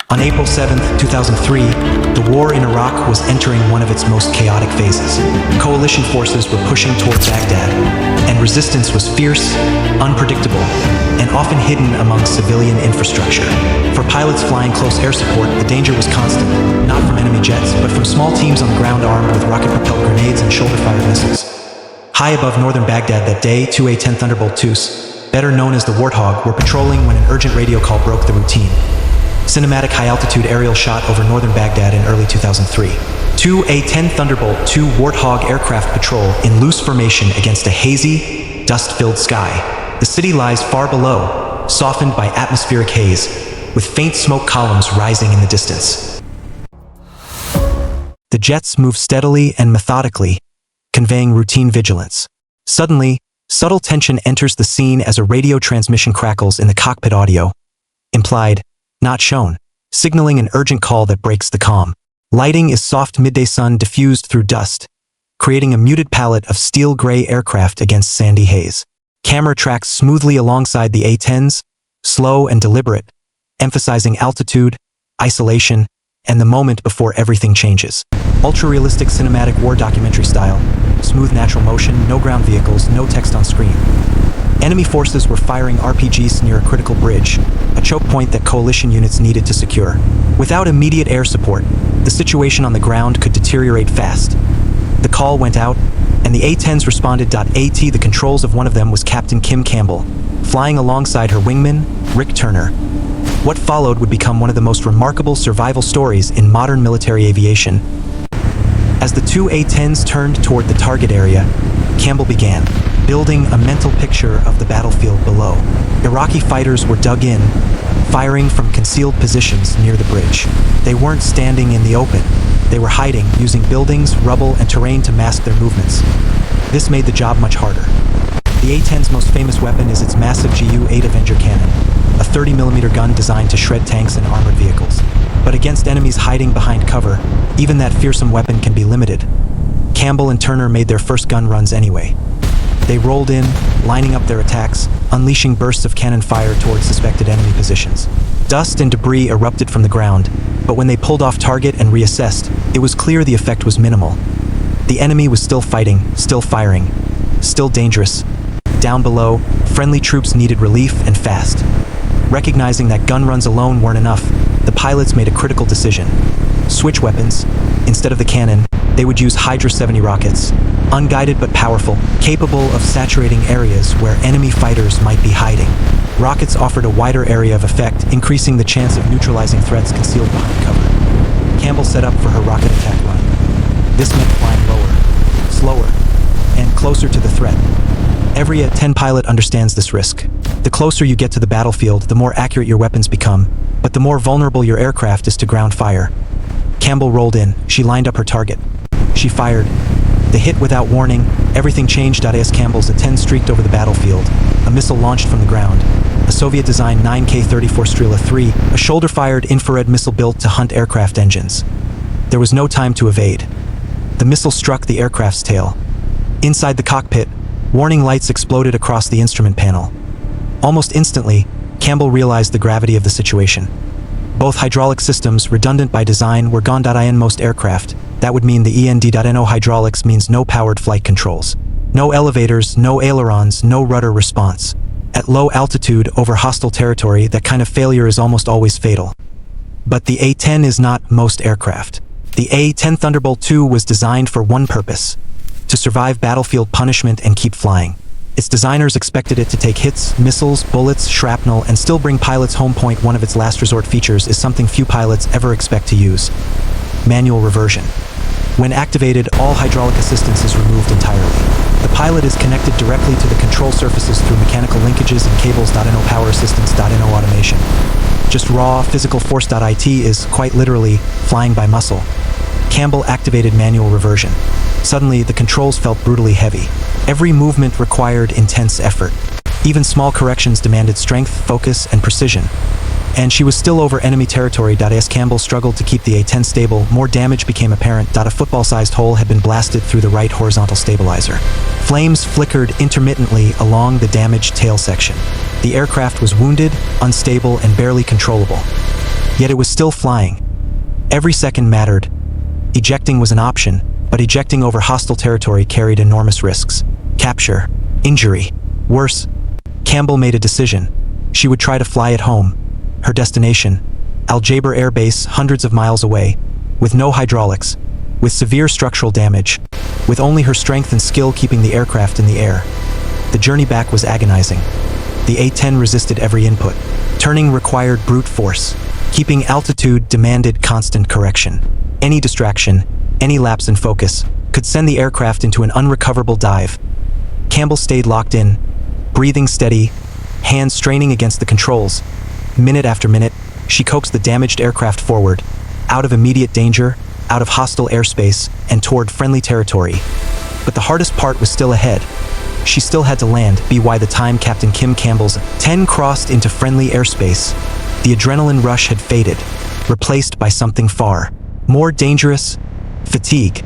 On April 7, 2003, the war in Iraq was entering one of its most chaotic phases. Coalition forces were pushing toward Baghdad, and resistance was fierce, unpredictable, and often hidden among civilian infrastructure. For pilots flying close air support, the danger was constant, not from enemy jets, but from small teams on the ground armed with rocket-propelled grenades and shoulder-fired missiles. High above northern Baghdad that day, two A-10 Thunderbolt IIs, better known as the Warthog, were patrolling when an urgent radio call broke the routine. Cinematic high-altitude aerial shot over northern Baghdad in early 2003. Two A-10 Thunderbolt II Warthog aircraft patrol in loose formation against a hazy, dust-filled sky. The city lies far below, softened by atmospheric haze, with faint smoke columns rising in the distance. The jets move steadily and methodically, conveying routine vigilance. Suddenly, subtle tension enters the scene as a radio transmission crackles in the cockpit audio. Implied, not shown, signaling an urgent call that breaks the calm. Lighting is soft midday sun diffused through dust, creating a muted palette of steel-gray aircraft against sandy haze. Camera tracks smoothly alongside the A-10s, slow and deliberate, emphasizing altitude, isolation, and the moment before everything changes. Ultra-realistic cinematic war documentary style, smooth natural motion, no ground vehicles, no text on screen. Enemy forces were firing RPGs near a critical bridge, a choke point that coalition units needed to secure. Without immediate air support, the situation on the ground could deteriorate fast. The call went out, and the A-10s responded. At the controls of one of them was Captain Kim Campbell, flying alongside her wingman, Rick Turner. What followed would become one of the most remarkable survival stories in modern military aviation. As the two A-10s turned toward the target area, Campbell began, building a mental picture of the battlefield below. Iraqi fighters were dug in, firing from concealed positions near the bridge. They weren't standing in the open. They were hiding, using buildings, rubble, and terrain to mask their movements. This made the job much harder. The A-10's most famous weapon is its massive Gu-8 Avenger cannon, a 30mm gun designed to shred tanks and armored vehicles. But against enemies hiding behind cover, even that fearsome weapon can be limited. Campbell and Turner made their first gun runs anyway. They rolled in, lining up their attacks, unleashing bursts of cannon fire towards suspected enemy positions. Dust and debris erupted from the ground, but when they pulled off target and reassessed, it was clear the effect was minimal. The enemy was still fighting, still firing, still dangerous. Down below, friendly troops needed relief and fast. Recognizing that gun runs alone weren't enough, the pilots made a critical decision. Switch weapons. Instead of the cannon, they would use Hydra 70 rockets, unguided but powerful, capable of saturating areas where enemy fighters might be hiding. Rockets offered a wider area of effect, increasing the chance of neutralizing threats concealed behind cover. Campbell set up for her rocket attack run. This meant flying lower, slower, and closer to the threat. Every A-10 pilot understands this risk. The closer you get to the battlefield, the more accurate your weapons become, but the more vulnerable your aircraft is to ground fire. Campbell rolled in. She lined up her target. She fired. The hit without warning. Everything changed. As Campbell's A-10 streaked over the battlefield, a missile launched from the ground. A Soviet-designed 9K-34 Strela 3, a shoulder-fired infrared missile built to hunt aircraft engines. There was no time to evade. The missile struck the aircraft's tail. Inside the cockpit, warning lights exploded across the instrument panel. Almost instantly, Campbell realized the gravity of the situation. Both hydraulic systems, redundant by design, were gone. In most aircraft, that would mean the END.NO hydraulics means no powered flight controls. No elevators, no ailerons, no rudder response. At low altitude, over hostile territory, that kind of failure is almost always fatal. But the A-10 is not most aircraft. The A-10 Thunderbolt II was designed for one purpose: to survive battlefield punishment and keep flying. Its designers expected it to take hits, missiles, bullets, shrapnel, and still bring pilots home. One of its last resort features is something few pilots ever expect to use: manual reversion. When activated, all hydraulic assistance is removed entirely. The pilot is connected directly to the control surfaces through mechanical linkages and cables. No power assistance, no automation. Just raw, physical force. It is, quite literally, flying by muscle. Campbell activated manual reversion. Suddenly, the controls felt brutally heavy. Every movement required intense effort. Even small corrections demanded strength, focus, and precision. And she was still over enemy territory. As Campbell struggled to keep the A-10 stable, more damage became apparent. A football-sized hole had been blasted through the right horizontal stabilizer. Flames flickered intermittently along the damaged tail section. The aircraft was wounded, unstable, and barely controllable. Yet it was still flying. Every second mattered. Ejecting was an option, but ejecting over hostile territory carried enormous risks. Capture, injury, worse. Campbell made a decision. She would try to fly it home. Her destination, Al Jaber Air Base, hundreds of miles away, with no hydraulics, with severe structural damage, with only her strength and skill keeping the aircraft in the air. The journey back was agonizing. The A-10 resisted every input. Turning required brute force. Keeping altitude demanded constant correction. Any distraction, any lapse in focus, could send the aircraft into an unrecoverable dive. Campbell stayed locked in, breathing steady, hands straining against the controls. Minute after minute, she coaxed the damaged aircraft forward, out of immediate danger, out of hostile airspace, and toward friendly territory. But the hardest part was still ahead. She still had to land. By the time Captain Kim Campbell's 10 crossed into friendly airspace, the adrenaline rush had faded, replaced by something far more dangerous: fatigue.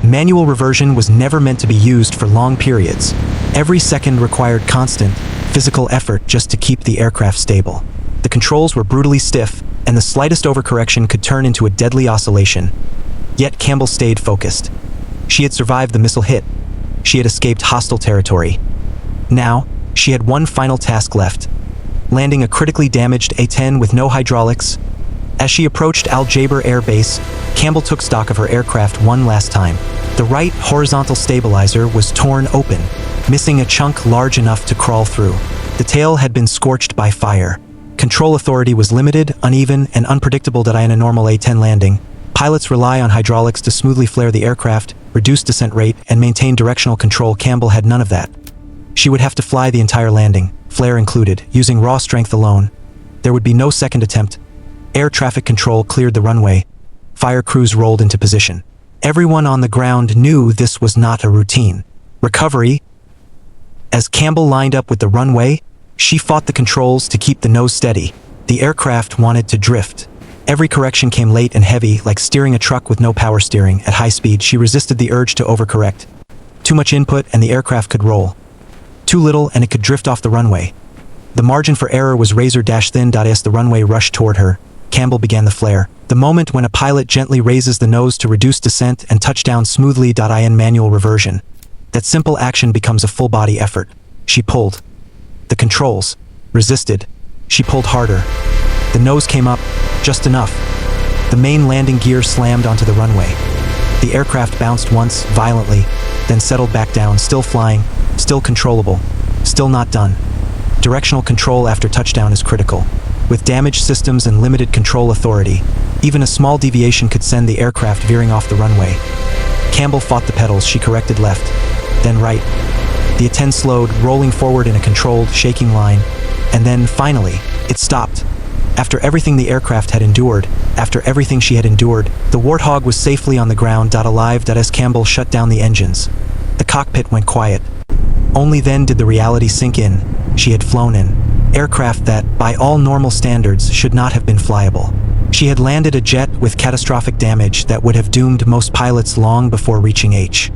Manual reversion was never meant to be used for long periods. Every second required constant, physical effort just to keep the aircraft stable. The controls were brutally stiff, and the slightest overcorrection could turn into a deadly oscillation. Yet Campbell stayed focused. She had survived the missile hit. She had escaped hostile territory. Now, she had one final task left: landing a critically damaged A-10 with no hydraulics. As she approached Al Jaber Air Base, Campbell took stock of her aircraft one last time. The right horizontal stabilizer was torn open, missing a chunk large enough to crawl through. The tail had been scorched by fire. Control authority was limited, uneven, and unpredictable in a normal A-10 landing. Pilots rely on hydraulics to smoothly flare the aircraft, reduce descent rate, and maintain directional control. Campbell had none of that. She would have to fly the entire landing, flare included, using raw strength alone. There would be no second attempt. Air traffic control cleared the runway. Fire crews rolled into position. Everyone on the ground knew this was not a routine recovery. As Campbell lined up with the runway, she fought the controls to keep the nose steady. The aircraft wanted to drift. Every correction came late and heavy, like steering a truck with no power steering. At high speed, she resisted the urge to overcorrect. Too much input and the aircraft could roll. Too little and it could drift off the runway. The margin for error was razor-thin. As the runway rushed toward her, Campbell began the flare. The moment when a pilot gently raises the nose to reduce descent and touch down smoothly. In manual reversion, that simple action becomes a full-body effort. She pulled. The controls resisted. She pulled harder. The nose came up, just enough. The main landing gear slammed onto the runway. The aircraft bounced once, violently, then settled back down, still flying, still controllable, still not done. Directional control after touchdown is critical. With damaged systems and limited control authority, even a small deviation could send the aircraft veering off the runway. Campbell fought the pedals. She corrected left, then right. The A-10 slowed, rolling forward in a controlled, shaking line, and then, finally, it stopped. After everything the aircraft had endured, after everything she had endured, the Warthog was safely on the ground, alive. As Campbell shut down the engines, the cockpit went quiet. Only then did the reality sink in. She had flown in aircraft that, by all normal standards, should not have been flyable. She had landed a jet with catastrophic damage that would have doomed most pilots long before reaching H.